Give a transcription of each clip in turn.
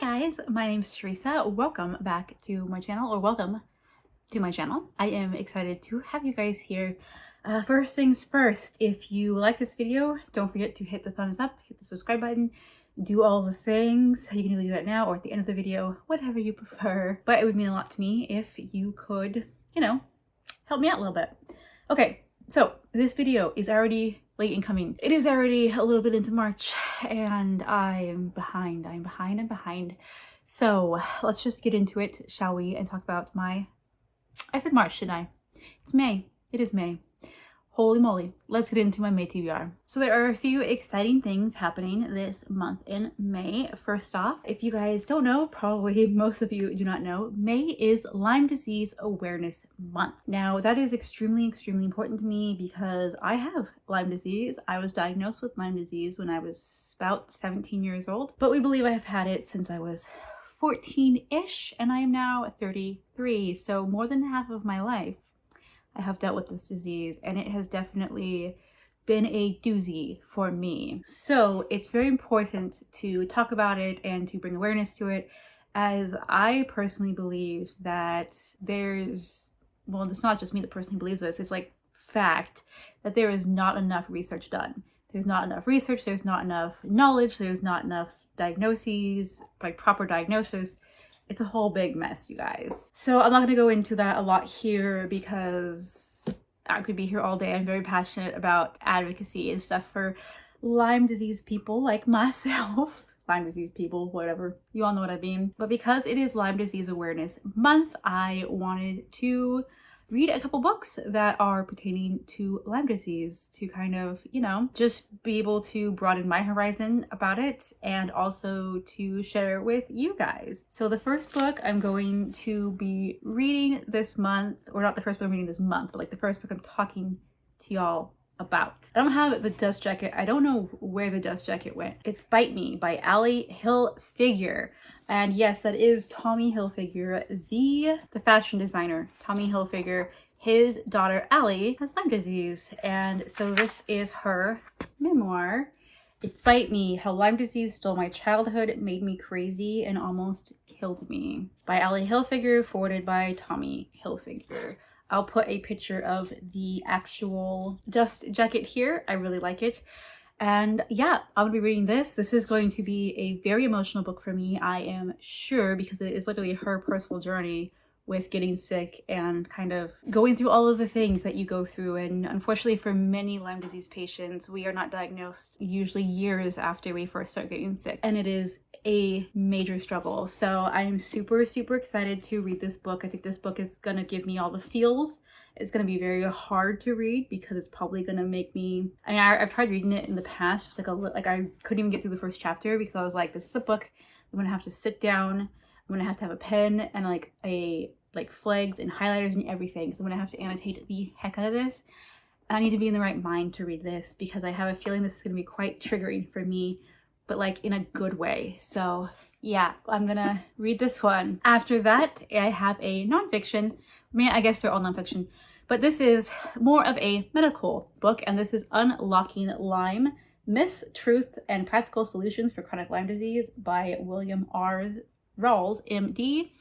guys, my name is Teresa. Welcome back to my channel, or welcome to my channel. I am excited to have you guys here. First things first, if you like this video, don't forget to hit the thumbs up, hit the subscribe button, do all the things. You can either do that now or at the end of the video, whatever you prefer. But it would mean a lot to me if you could, help me out a little bit. Okay, so this video is already late in coming. It is already a little bit into March and I'm behind. I'm behind. So let's just get into it, shall we? And talk about I said March, didn't I? It's May. It is May. Holy moly. Let's get into my May TBR. So there are a few exciting things happening this month in May. First off, if you guys don't know, probably most of you do not know, May is Lyme Disease Awareness Month. Now that is extremely important to me because I have Lyme disease. I was diagnosed with Lyme disease when I was about 17 years old, but we believe I have had it since I was 14-ish and I am now 33. So more than half of my life I have dealt with this disease, and it has definitely been a doozy for me. So it's very important to talk about it and to bring awareness to it, as I personally believe that it's not just me that personally believes this, it's like fact that there is not enough research done. There's not enough research, there's not enough knowledge, there's not enough diagnoses, like proper diagnosis. It's a whole big mess, you guys. So I'm not going to go into that a lot here because I could be here all day. I'm very passionate about advocacy and stuff for Lyme disease people like myself. Lyme disease people, whatever. You all know what I mean. But because it is Lyme Disease Awareness Month, I wanted to read a couple books that are pertaining to Lyme disease to kind of, just be able to broaden my horizon about it and also to share with you guys. So the first book I'm going to be reading this month, or not the first book I'm reading this month, but like the first book I'm talking to y'all about. I don't have the dust jacket. I don't know where the dust jacket went. It's Bite Me by Ali Hilfiger. And yes, that is Tommy Hilfiger, the fashion designer. Tommy Hilfiger, his daughter Ali has Lyme disease. And so this is her memoir. It's Bite Me, How Lyme Disease Stole My Childhood, Made Me Crazy, and Almost Killed Me. By Ali Hilfiger, forwarded by Tommy Hilfiger. I'll put a picture of the actual dust jacket here. I really like it. And yeah, I'm gonna be reading this. This is going to be a very emotional book for me, I am sure, because it is literally her personal journey with getting sick and kind of going through all of the things that you go through. And unfortunately for many Lyme disease patients, we are not diagnosed usually years after we first start getting sick. And it is a major struggle. So I'm super excited to read this book. I think this book is gonna give me all the feels. It's gonna be very hard to read because it's probably gonna make me, I've tried reading it in the past, just like I couldn't even get through the first chapter because I was like, this is a book I'm gonna have to sit down, I'm gonna have to have a pen and like flags and highlighters and everything, so I'm gonna have to annotate the heck out of this. I need to be in the right mind to read this because I have a feeling this is gonna be quite triggering for me, but like in a good way. So yeah, I'm gonna read this one. After that, I have a nonfiction. I guess they're all nonfiction, but this is more of a medical book, and this is Unlocking Lyme, Myths, Truth, and Practical Solutions for Chronic Lyme Disease by William R. Rawls, MD.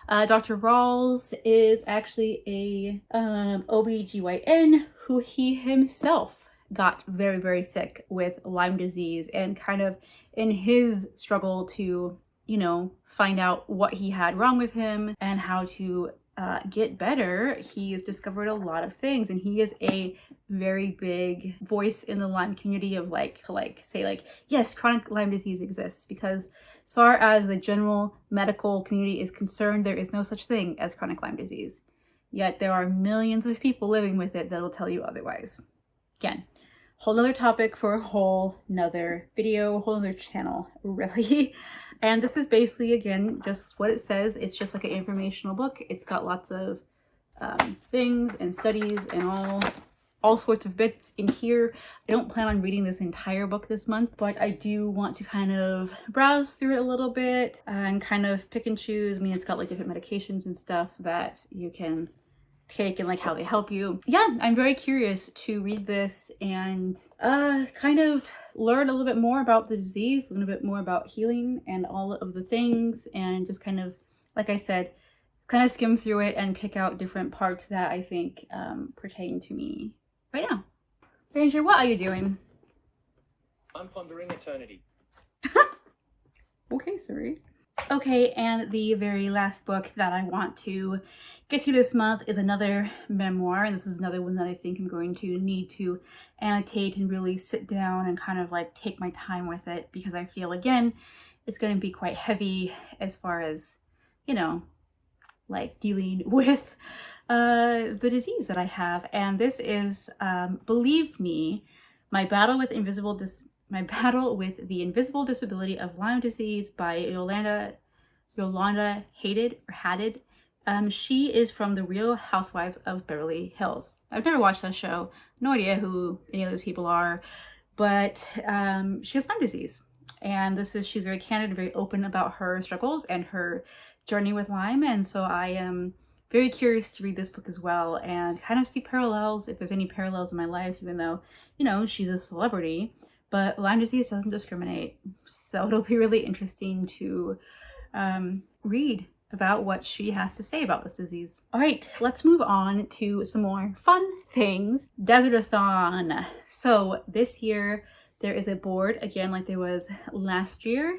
Dr. Rawls is actually a OBGYN who he himself got very sick with Lyme disease, and kind of in his struggle to, find out what he had wrong with him and how to get better, he's discovered a lot of things, and he is a very big voice in the Lyme community of say yes, chronic Lyme disease exists, because as far as the general medical community is concerned, there is no such thing as chronic Lyme disease. Yet there are millions of people living with it that'll tell you otherwise. Again, whole nother topic for a whole nother video, whole nother channel, really. And this is basically, again, just what it says. It's just like an informational book. It's got lots of things and studies and all sorts of bits in here. I don't plan on reading this entire book this month, but I do want to kind of browse through it a little bit and kind of pick and choose. It's got like different medications and stuff that you can take and like how they help you. Yeah, I'm very curious to read this and kind of learn a little bit more about the disease, a little bit more about healing and all of the things, and just kind of, like I said, kind of skim through it and pick out different parts that I think pertain to me right now. Ranger, what are you doing? I'm pondering eternity. Okay, sorry. Okay, and the very last book that I want to get to this month is another memoir, and this is another one that I think I'm going to need to annotate and really sit down and kind of like take my time with it, because I feel, again, it's going to be quite heavy as far as, you know, like dealing with the disease that I have. And this is, believe me, my battle with the invisible disability of Lyme disease by Yolanda Haddad. She is from the Real Housewives of Beverly Hills. I've never watched that show. No idea who any of those people are, but she has Lyme disease. And she's very candid, very open about her struggles and her journey with Lyme. And so I am very curious to read this book as well and kind of see parallels, if there's any parallels in my life, even though, you know, she's a celebrity, but Lyme disease doesn't discriminate. So it'll be really interesting to read about what she has to say about this disease. All right, let's move on to some more fun things. Desert-a-thon. So this year there is a board, again, like there was last year,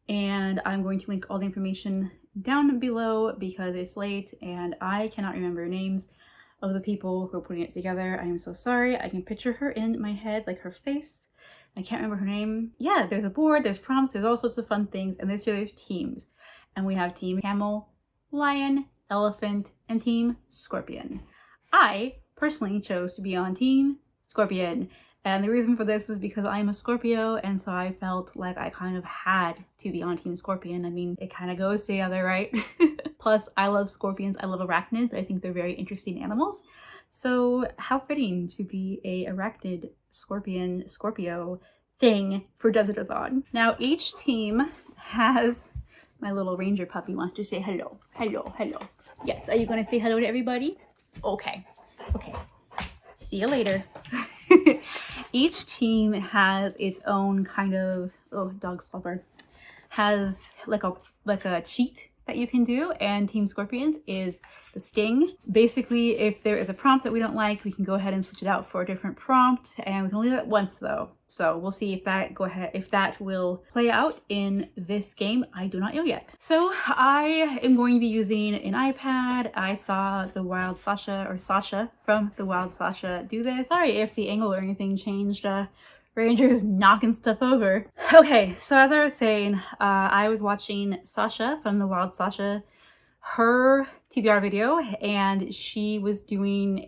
and I'm going to link all the information down below because it's late and I cannot remember names of the people who are putting it together. I am so sorry. I can picture her in my head, like her face. I can't remember her name. Yeah, there's a board, there's prompts, there's all sorts of fun things, and this year there's teams. And we have Team Camel, Lion, Elephant, and Team Scorpion. I personally chose to be on Team Scorpion. And the reason for this was because I'm a Scorpio, and so I felt like I kind of had to be on Team Scorpion. I mean, it kind of goes together, right? Plus, I love scorpions. I love arachnids. I think they're very interesting animals. So how fitting to be a arachnid Scorpio thing for Desert-a-thon. Now, each team has... My little ranger puppy wants to say hello. Hello, hello. Yes, are you going to say hello to everybody? Okay. Okay. See you later. Each team has its own kind of, oh, dog slobber, has like a cheat that you can do, and Team Scorpions is the sting. Basically, if there is a prompt that we don't like, we can go ahead and switch it out for a different prompt, and we can only do that once though. So we'll see if that will play out in this game. I do not know yet. So I am going to be using an iPad. I saw the Wild Sasha, or Sasha from the Wild Sasha, do this. Sorry if the angle or anything changed. Ranger's knocking stuff over. Okay, so as I was saying, I was watching Sasha from the Wild Sasha, her TBR video, and she was doing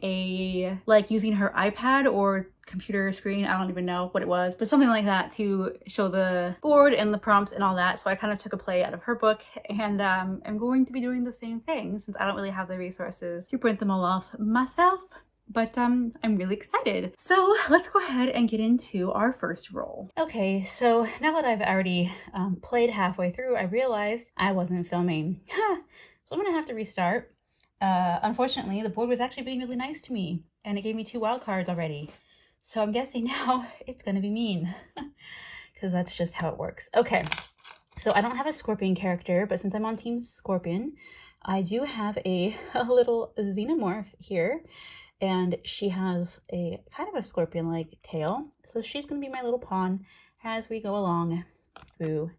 using her iPad or computer screen, I don't even know what it was, but something like that, to show the board and the prompts and all that. So I kind of took a play out of her book, and I'm going to be doing the same thing since I don't really have the resources to print them all off myself. But I'm really excited. So let's go ahead and get into our first roll. Okay, so now that I've already played halfway through, I realized I wasn't filming. So I'm gonna have to restart. Unfortunately, the board was actually being really nice to me, and it gave me 2 wild cards already. So I'm guessing now it's gonna be mean, because that's just how it works. Okay, so I don't have a Scorpion character, but since I'm on Team Scorpion, I do have a little xenomorph here. And she has a kind of a scorpion-like tail. So she's going to be my little pawn as we go along through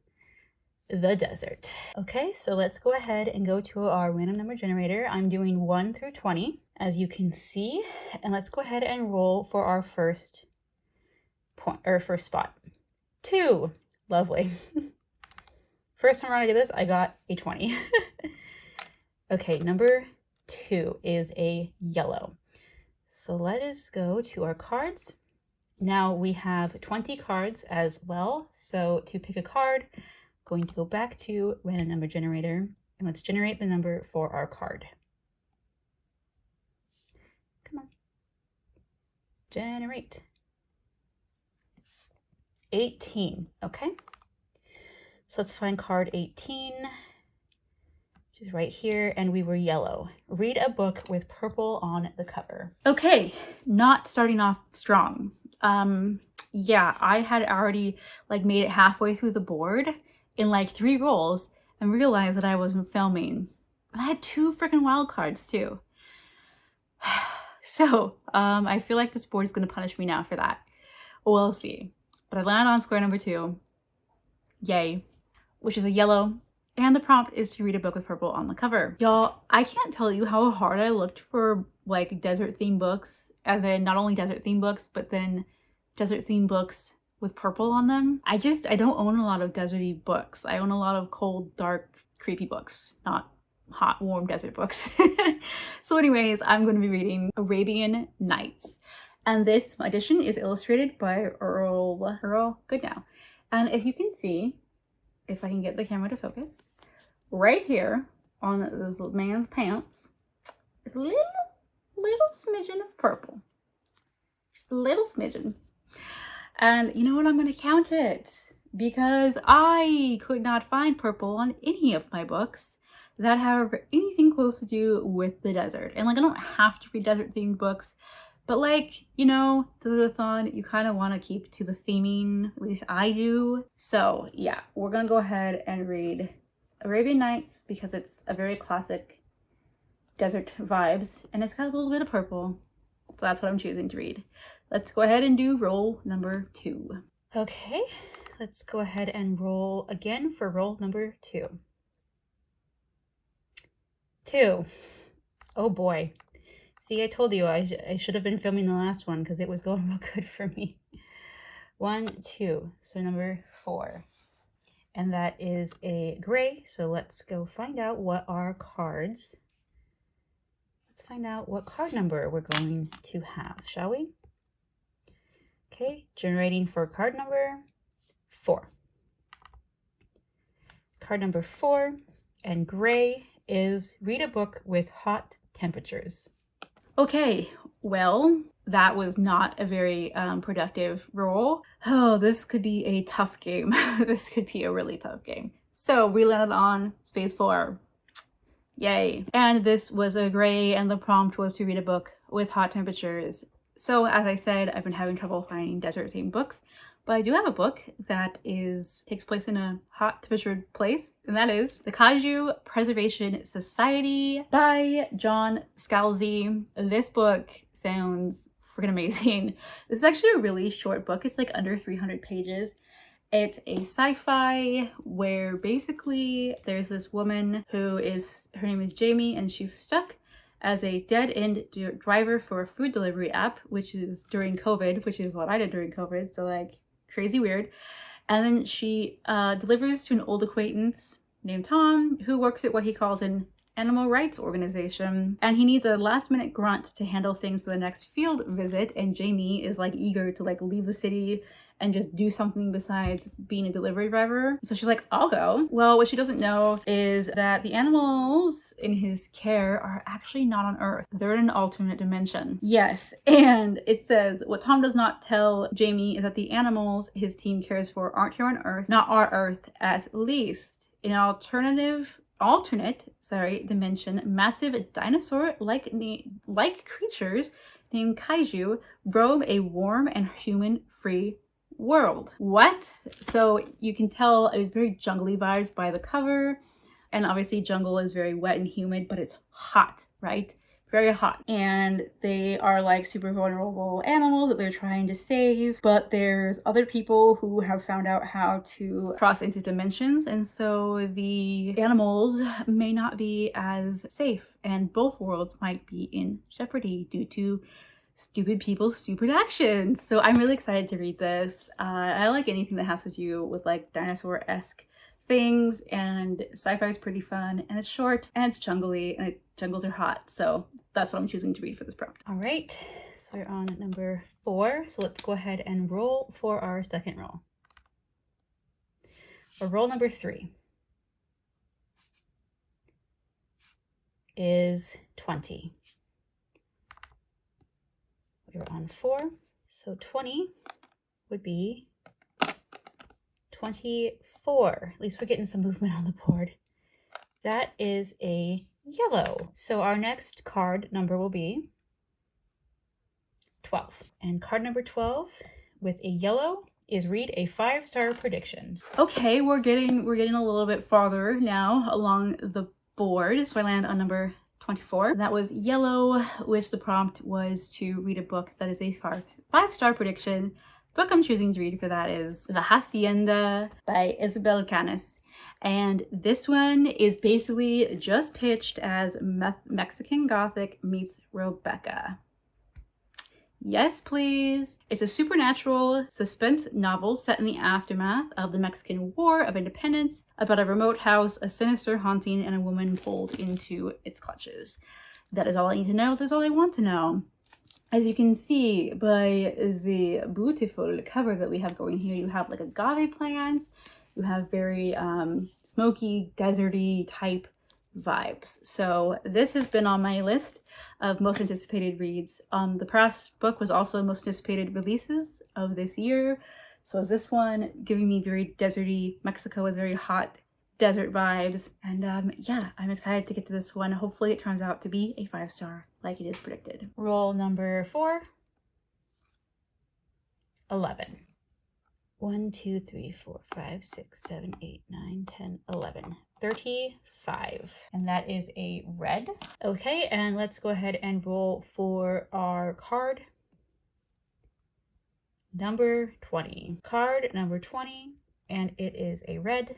the desert. Okay, so let's go ahead and go to our random number generator. I'm doing 1 through 20, as you can see. And let's go ahead and roll for our first point, or first spot. 2. Lovely. First time around I did this, I got a 20. Okay, number 2 is a yellow. So let us go to our cards. Now we have 20 cards as well. So to pick a card, I'm going to go back to random number generator, and let's generate the number for our card. Come on. Generate. 18. Okay. So let's find card 18. which is right here, and we were yellow. Read a book with purple on the cover. Okay, not starting off strong. Yeah, I had already like made it halfway through the board in like 3 rolls and realized that I wasn't filming. And I had 2 freaking wild cards too. So, I feel like this board is gonna punish me now for that. We'll see. But I landed on square number 2. Yay. Which is a yellow. And the prompt is to read a book with purple on the cover. Y'all, I can't tell you how hard I looked for like desert themed books. And then not only desert themed books, but then desert themed books with purple on them. I don't own a lot of deserty books. I own a lot of cold, dark, creepy books, not hot, warm desert books. So anyways, I'm going to be reading Arabian Nights. And this edition is illustrated by Earl Goodnow. And if you can see, if I can get the camera to focus, right here on this man's pants is a little smidgen of purple. Just a little smidgen. And you know what? I'm going to count it because I could not find purple on any of my books that have anything close to do with the desert. And like, I don't have to read desert themed books, but like, you know, Desert-a-thon, you kind of want to keep to the theming, at least I do. So yeah, we're going to go ahead and read Arabian Nights because it's a very classic desert vibes and it's got a little bit of purple. So that's what I'm choosing to read. Let's go ahead and do roll number 2. Okay, let's go ahead and roll again for roll number 2. 2. Oh boy. See, I told you I should have been filming the last one because it was going real good for me. 1, 2. So number 4. And that is a gray. So let's go find out what our cards. Let's find out what card number we're going to have, shall we? Okay, generating for card number 4. Card number 4 and gray is read a book with hot temperatures. Okay, well, that was not a very productive roll. Oh, this could be a tough game. This could be a really tough game. So we landed on space 4. Yay. And this was a gray and the prompt was to read a book with hot temperatures. So as I said, I've been having trouble finding desert themed books, but I do have a book that takes place in a hot temperatured place, and that is The Kaiju Preservation Society by John Scalzi. This book sounds freaking amazing. This is actually a really short book. It's like under 300 pages. It's a sci-fi where basically there's this woman her name is Jamie, and she's stuck as a dead-end driver for a food delivery app, which is during COVID, which is what I did during COVID, so like crazy weird. And then she delivers to an old acquaintance named Tom who works at what he calls an animal rights organization, and he needs a last-minute grunt to handle things for the next field visit, and Jamie is like eager to like leave the city and just do something besides being a delivery driver. So she's like, I'll go. Well, what she doesn't know is that the animals in his care are actually not on Earth. They're in an alternate dimension. Yes, and it says, what Tom does not tell Jamie is that the animals his team cares for aren't here on Earth, not our Earth, at least. In an alternate dimension, massive dinosaur-like creatures named Kaiju roam a warm and human-free world. What? So you can tell it was very jungly vibes by the cover, and obviously jungle is very wet and humid, but it's hot, right? Very hot. And they are like super vulnerable animals that they're trying to save, but there's other people who have found out how to cross into dimensions, and so the animals may not be as safe, and both worlds might be in jeopardy due to stupid people's stupid actions. So I'm really excited to read this. I like anything that has to do with like dinosaur-esque things, and sci-fi is pretty fun, and it's short, and it's jungly, and jungles are hot. So that's what I'm choosing to read for this prompt. All right, so we're on number 4. So let's go ahead and roll for our second roll. Or roll number 3 is 20. We're on 4, so 20 would be 24. At least we're getting some movement on the board. That is a yellow. So our next card number will be 12. And card number 12 with a yellow is read a 5-star prediction. Okay, we're getting a little bit farther now along the board. So I land on number 24. That was yellow, which the prompt was to read a book that is a 5-star prediction. The book I'm choosing to read for that is The Hacienda by Isabel Canis. And this one is basically just pitched as Mexican Gothic meets Rebecca. Yes, please. It's a supernatural suspense novel set in the aftermath of the Mexican War of Independence about a remote house, a sinister haunting, and a woman pulled into its clutches. That is all I need to know. That's all I want to know. As you can see by the beautiful cover that we have going here, you have like agave plants, you have very smoky, deserty type vibes. So this has been on my list of most anticipated reads. The past book was also most anticipated releases of this year. So is this one giving me very deserty, Mexico is very hot, desert vibes. And yeah, I'm excited to get to this one. Hopefully it turns out to be a 5-star like it is predicted. Roll number 4. 11. 1, 2, 3, 4, 5, 6, 7, 8, 9, 10, 11. 35. And that is a red. Okay, and let's go ahead and roll for our card number 20. Card number 20, and it is a red.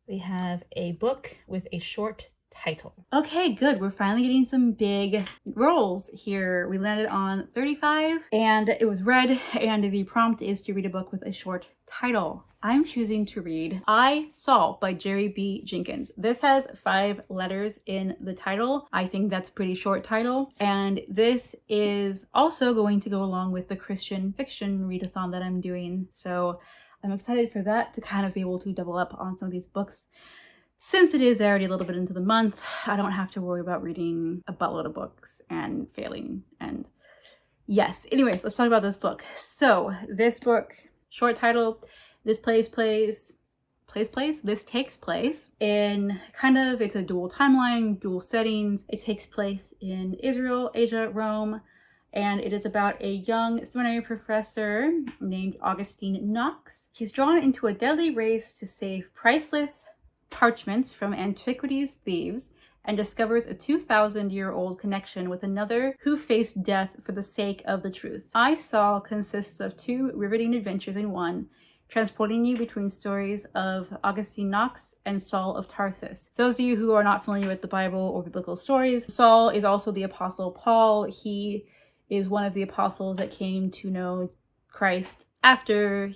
We have a book with a short title. Okay, good. We're finally getting some big rolls here. We landed on 35 and it was red, and the prompt is to read a book with a short title. I'm choosing to read I Saw by Jerry B. Jenkins. This has 5 letters in the title. I think that's a pretty short title. And this is also going to go along with the Christian fiction readathon that I'm doing. So I'm excited for that, to kind of be able to double up on some of these books. Since it is already a little bit into the month, I don't have to worry about reading a buttload of books and failing. And yes, anyways, let's talk about this book. So this book, short title, this takes place in kind of, it's a dual timeline, dual settings. It takes place in Israel, Asia, Rome, and it is about a young seminary professor named Augustine Knox. He's drawn into a deadly race to save priceless parchments from antiquities thieves, and discovers a 2,000-year-old connection with another who faced death for the sake of the truth. I Saw consists of 2 riveting adventures in one, transporting you between stories of Augustine Knox and Saul of Tarsus. So those of you who are not familiar with the Bible or biblical stories, Saul is also the Apostle Paul. He is one of the apostles that came to know Christ after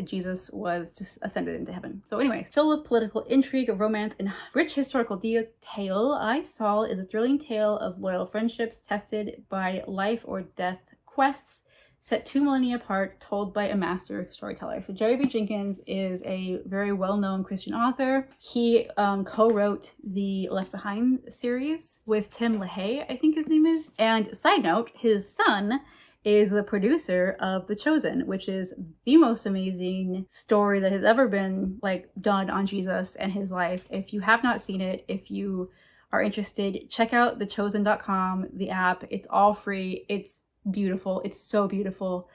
Jesus was ascended into heaven. So anyway, filled with political intrigue, romance, and rich historical detail, I Saw is a thrilling tale of loyal friendships tested by life or death quests, set 2 millennia apart, told by a master storyteller. So Jerry B. Jenkins is a very well-known Christian author. He co-wrote the Left Behind series with Tim LaHaye, I think his name is. And side note, his son is the producer of The Chosen, which is the most amazing story that has ever been done on Jesus and his life. If you have not seen it, if you are interested, check out thechosen.com, the app. It's all free. It's beautiful. It's so beautiful.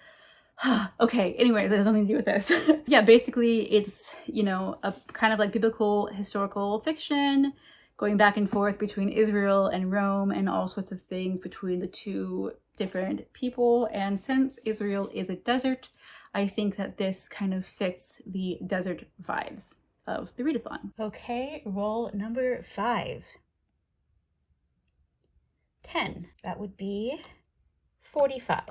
Okay, anyway, that has nothing to do with this. Yeah, basically it's, a kind of like biblical historical fiction going back and forth between Israel and Rome and all sorts of things between the 2 different people. And since Israel is a desert, I think that this kind of fits the desert vibes of the readathon. Okay, roll number 5. 10. That would be 45.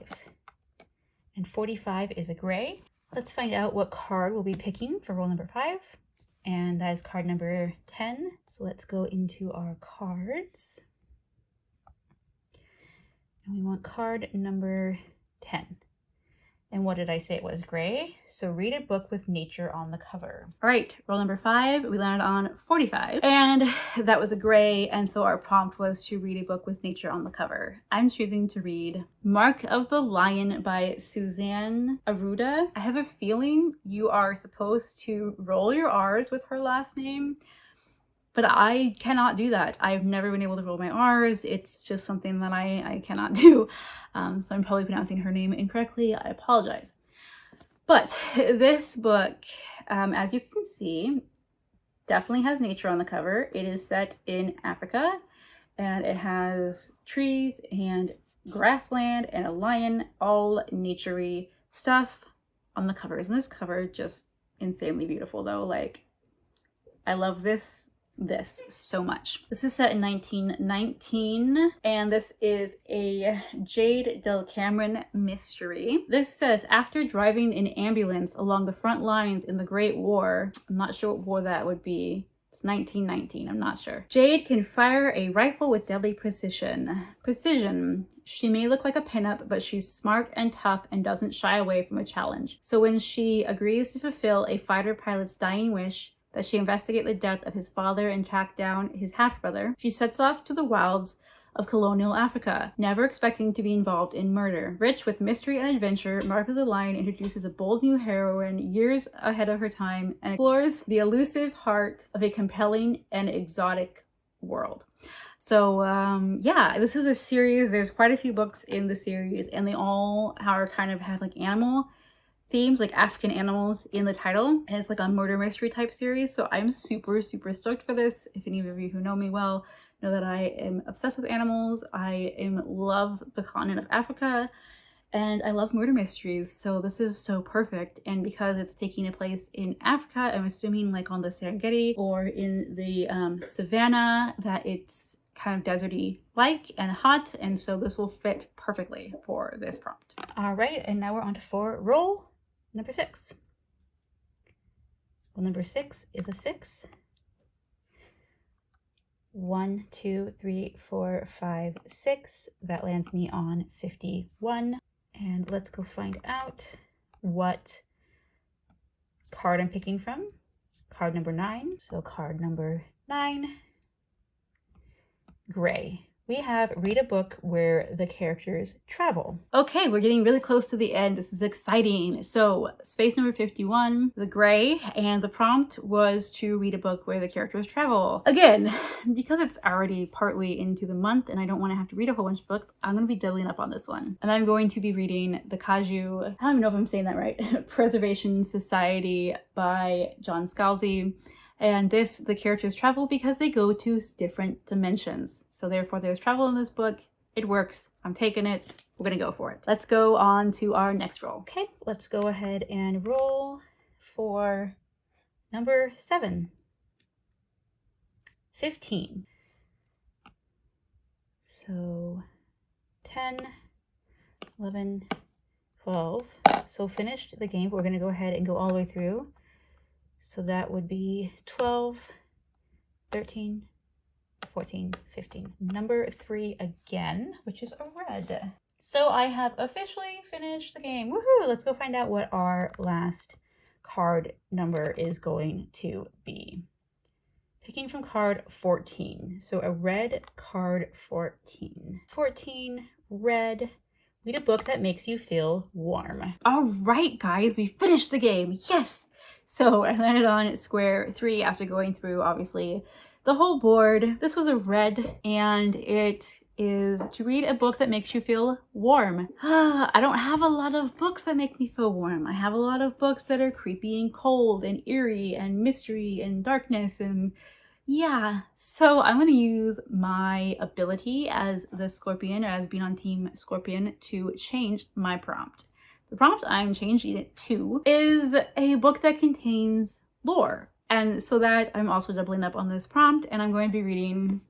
And 45 is a gray. Let's find out what card we'll be picking for roll number 5. And that is card number 10. So let's go into our cards. And we want card number 10. And what did I say it was? Gray. So read a book with nature on the cover. All right, roll number 5. We landed on 45. And that was a gray. And so our prompt was to read a book with nature on the cover. I'm choosing to read Mark of the Lion by Suzanne Arruda. I have a feeling you are supposed to roll your R's with her last name. but I cannot do that. I've never been able to roll my R's. It's just something that I cannot do. So I'm probably pronouncing her name incorrectly. I apologize. But this book, as you can see, definitely has nature on the cover. It is set in Africa, and it has trees and grassland and a lion, all naturey stuff on the cover. Isn't this cover just insanely beautiful though? Like, I love this so much. This is set in 1919, and this is a Jade Del Cameron mystery. This says, after driving an ambulance along the front lines in the Great War, I'm not sure what war that would be. It's 1919, I'm not sure. Jade can fire a rifle with deadly precision. She may look like a pinup, but she's smart and tough and doesn't shy away from a challenge. So when she agrees to fulfill a fighter pilot's dying wish, that she investigate the death of his father and track down his half-brother, she sets off to the wilds of colonial Africa, never expecting to be involved in murder. Rich with mystery and adventure, Mark of the Lion introduces a bold new heroine years ahead of her time and explores the elusive heart of a compelling and exotic world. So yeah, this is a series. There's quite a few books in the series, and they all are kind of have like animal themes, like African animals in the title, and it's like a murder mystery type series. So I'm super stoked for this. If any of you who know me well know that I am obsessed with animals. I love the continent of Africa, and I love murder mysteries, so this is so perfect. And because it's taking a place in Africa, I'm assuming like on the Serengeti or in the savannah, that it's kind of deserty like and hot, and so this will fit perfectly for this prompt. All right, and now we're on to for roll number 6. Well, number 6 is a 6. 1, 2, 3, 4, 5, 6. That lands me on 51. And let's go find out what card I'm picking from. Card number 9. So card number 9, gray. We have read a book where the characters travel. Okay, we're getting really close to the end. This is exciting. So space number 51, the gray, and the prompt was to read a book where the characters travel. Again, because it's already partly into the month and I don't want to have to read a whole bunch of books, I'm going to be doubling up on this one. And I'm going to be reading The Kaju, I don't even know if I'm saying that right, Preservation Society by John Scalzi. And the characters travel because they go to different dimensions. So therefore there's travel in this book. It works. I'm taking it. We're gonna go for it. Let's go on to our next roll. Okay, let's go ahead and roll for number 7. 15. So 10, 11, 12. So finished the game. We're gonna go ahead and go all the way through. So that would be 12, 13, 14, 15. Number 3 again, which is a red. So I have officially finished the game. Woohoo! Let's go find out what our last card number is going to be. Picking from card 14. So a red card 14. 14, red. Read a book that makes you feel warm. All right, guys, we finished the game. Yes! So I landed on square 3 after going through, obviously, the whole board. This was a red, and it is to read a book that makes you feel warm. I don't have a lot of books that make me feel warm. I have a lot of books that are creepy and cold and eerie and mystery and darkness, and yeah. So I'm going to use my ability as the Scorpion, or as being on Team Scorpion, to change my prompt. The prompt I'm changing it to is a book that contains lore. And so that I'm also doubling up on this prompt, and I'm going to be reading,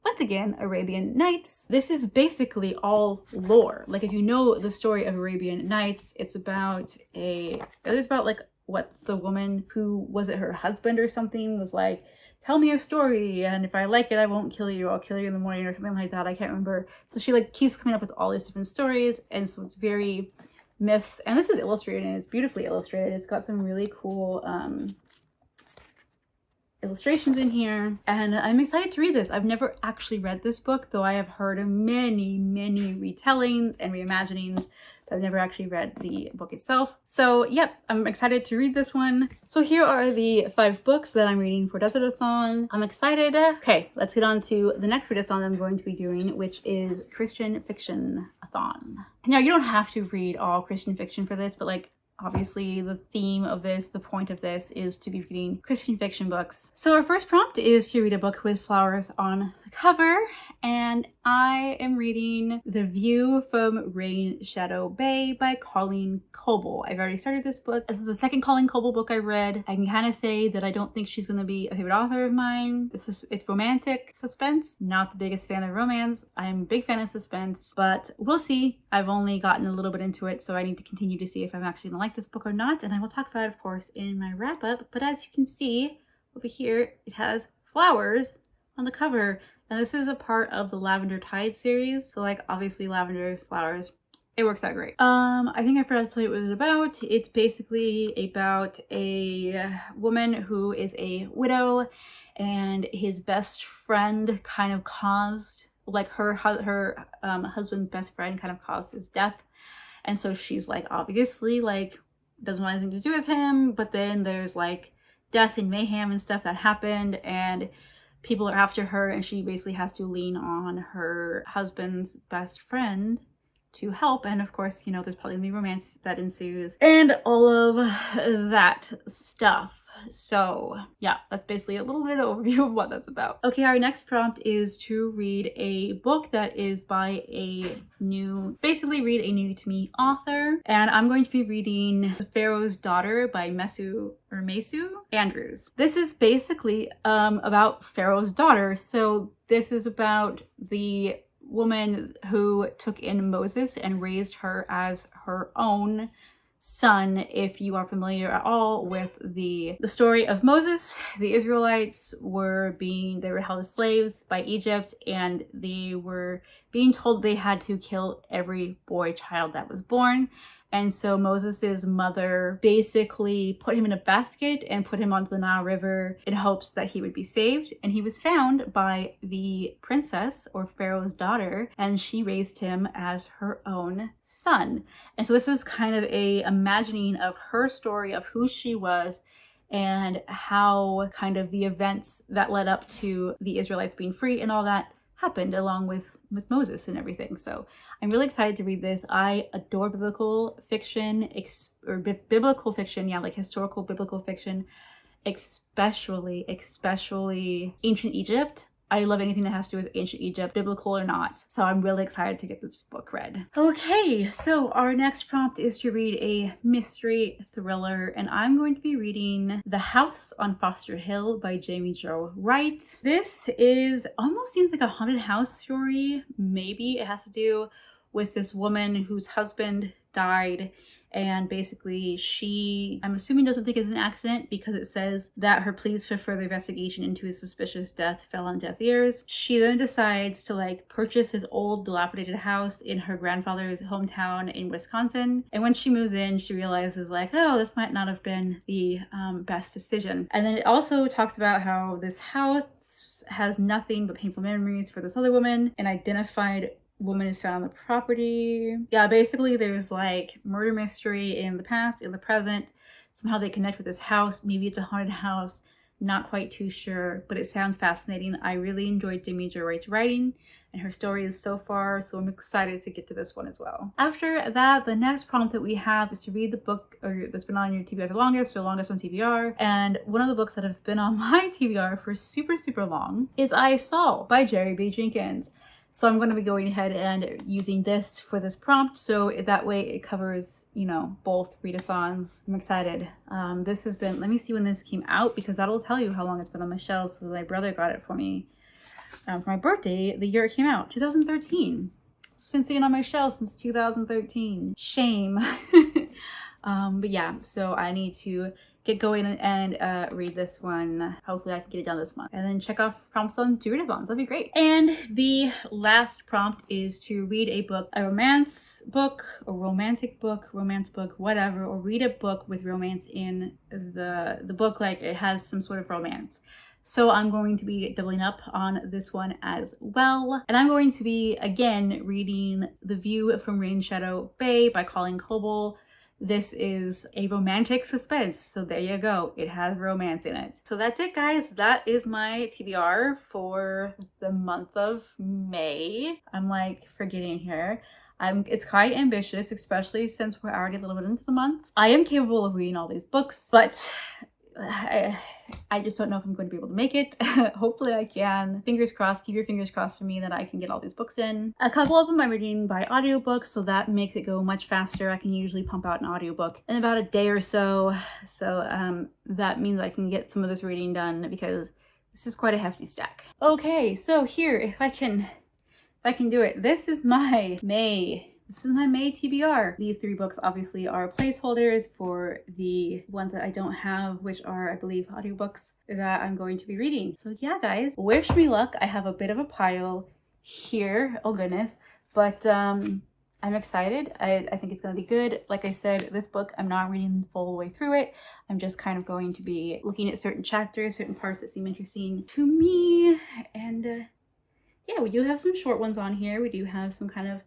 once again, Arabian Nights. This is basically all lore. Like, if you know the story of Arabian Nights, it's about like what the woman who, was it her husband or something, was like, tell me a story, and if I like it, I won't kill you, I'll kill you in the morning, or something like that. I can't remember. So she like keeps coming up with all these different stories, and so it's very myths. And this is illustrated, and it's beautifully illustrated. It's got some really cool illustrations in here, and I'm excited to read this. I've never actually read this book, though I have heard of many retellings and reimaginings, but I've never actually read the book itself. So yep, I'm excited to read this one. So here are the 5 books that I'm reading for Desert-a-thon. I'm excited. Okay, let's get on to the next read-a-thon I'm going to be doing, which is Christian Fiction-a-thon. Now, you don't have to read all Christian fiction for this, but like, obviously the theme of this, the point of this, is to be reading Christian fiction books. So our first prompt is to read a book with flowers on the cover, and I am reading The View from Rain Shadow Bay by Colleen Coble. I've already started this book. This is the second Colleen Coble book I read. I can kind of say that I don't think she's going to be a favorite author of mine. It's romantic suspense. Not the biggest fan of romance. I'm a big fan of suspense, but we'll see. I've only gotten a little bit into it, so I need to continue to see if I'm actually going to like this book or not, and I will talk about it, of course, in my wrap-up. But as you can see over here, it has flowers on the cover, and this is a part of the Lavender Tide series. So like, obviously lavender flowers, it works out great. I think I forgot to tell you what it was about. It's basically about a woman who is a widow, and his best friend kind of caused, like her husband's best friend kind of caused his death. And so she's like, obviously, like, doesn't want anything to do with him, but then there's like death and mayhem and stuff that happened, and people are after her, and she basically has to lean on her husband's best friend to help. And of course, you know, there's probably gonna be romance that ensues and all of that stuff. So yeah, that's basically a little bit of overview of what that's about. Okay, our next prompt is to read a book that is by basically read a new to me author, and I'm going to be reading The Pharaoh's Daughter by Mesu Andrews. This is basically about Pharaoh's daughter. So this is about the woman who took in Moses and raised her as her own son. If you are familiar at all with the story of Moses, the Israelites were held as slaves by Egypt, and they were being told they had to kill every boy child that was born. And so Moses's mother basically put him in a basket and put him onto the Nile River in hopes that he would be saved. And he was found by the princess, or Pharaoh's daughter, and she raised him as her own son. And so this is kind of a imagining of her story, of who she was and how kind of the events that led up to the Israelites being free and all that happened, along with Moses and everything. So I'm really excited to read this. I adore biblical fiction, biblical fiction, yeah, like historical biblical fiction, especially ancient Egypt. I love anything that has to do with ancient Egypt, biblical or not. So I'm really excited to get this book read. Okay, so our next prompt is to read a mystery thriller, and I'm going to be reading The House on Foster Hill by Jamie Jo Wright. This almost seems like a haunted house story. Maybe it has to do with this woman whose husband died, and basically I'm assuming doesn't think it's an accident, because it says that her pleas for further investigation into his suspicious death fell on deaf ears. She then decides to like purchase this old dilapidated house in her grandfather's hometown in Wisconsin. And when she moves in, she realizes like, oh, this might not have been the best decision. And then it also talks about how this house has nothing but painful memories for this other woman. An identified woman is found on the property. Yeah, basically there's like murder mystery in the past, in the present. Somehow they connect with this house. Maybe it's a haunted house. Not quite too sure, but it sounds fascinating. I really enjoyed Jamie Jo Wright's writing and her stories so far, so I'm excited to get to this one as well. After that, the next prompt that we have is to read the book that's been on your TBR the longest, or longest on TBR. And one of the books that has been on my TBR for super long is I Saw by Jerry B. Jenkins. So I'm going to be going ahead and using this for this prompt, so that way it covers, you know, both readathons. I'm excited. This has been, let me see when this came out, because that'll tell you how long it's been on my shelf. So my brother got it for me for my birthday the year it came out, 2013. It's been sitting on my shelf since 2013. Shame. But yeah, so I need to get going and read this one. Hopefully I can get it done this month. And then check off prompts on 2 readathons. That'd be great. And the last prompt is to read a book, a romance book, a romantic book, romance book, whatever, or read a book with romance in the book, like it has some sort of romance. So I'm going to be doubling up on this one as well. And I'm going to be, again, reading The View from Rain Shadow Bay by Colleen Coble. This is a romantic suspense, so there you go. It has romance in it. So that's it, guys. That is my TBR for the month of May. I'm like forgetting here. It's quite ambitious, especially since we're already a little bit into the month. I am capable of reading all these books, but I just don't know if I'm going to be able to make it. Hopefully I can. Fingers crossed. Keep your fingers crossed for me that I can get all these books in. A couple of them I'm reading by audiobook, so that makes it go much faster. I can usually pump out an audiobook in about a day or so. So that means I can get some of this reading done because this is quite a hefty stack. Okay, so here, if I can do it. This is my May TBR. These 3 books obviously are placeholders for the ones that I don't have, which are, I believe, audiobooks that I'm going to be reading. So yeah, guys, wish me luck. I have a bit of a pile here. Oh goodness. But I'm excited. I think it's going to be good. Like I said, this book, I'm not reading the full way through it. I'm just kind of going to be looking at certain chapters, certain parts that seem interesting to me. And yeah, we do have some short ones on here. We do have some kind of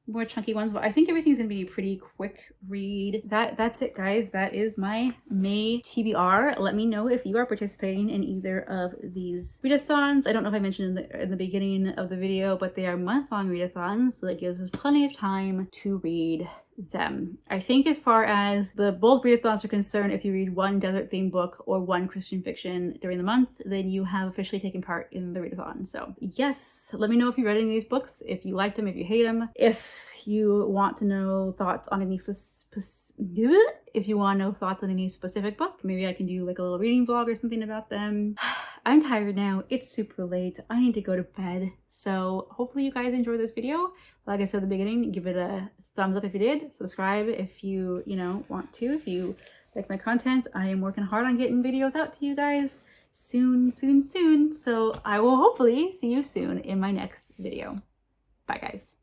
more chunky ones, but I think everything's gonna be a pretty quick read. That's it, guys. That is my May TBR. Let me know if you are participating in either of these readathons. I don't know if I mentioned in the beginning of the video, but they are month-long readathons, so that gives us plenty of time to read them. I think as far as both readathons are concerned, if you read one desert-themed book or one Christian fiction during the month, then you have officially taken part in the readathon. So yes, let me know if you read any of these books, if you liked them, if you hate them, if you want to know thoughts on any specific book, maybe I can do like a little reading vlog or something about them. I'm tired now. It's super late. I need to go to bed. So hopefully you guys enjoyed this video. Like I said at the beginning, give it a thumbs up if you did. Subscribe if you want to. If you like my content, I am working hard on getting videos out to you guys soon. So I will hopefully see you soon in my next video. Bye, guys.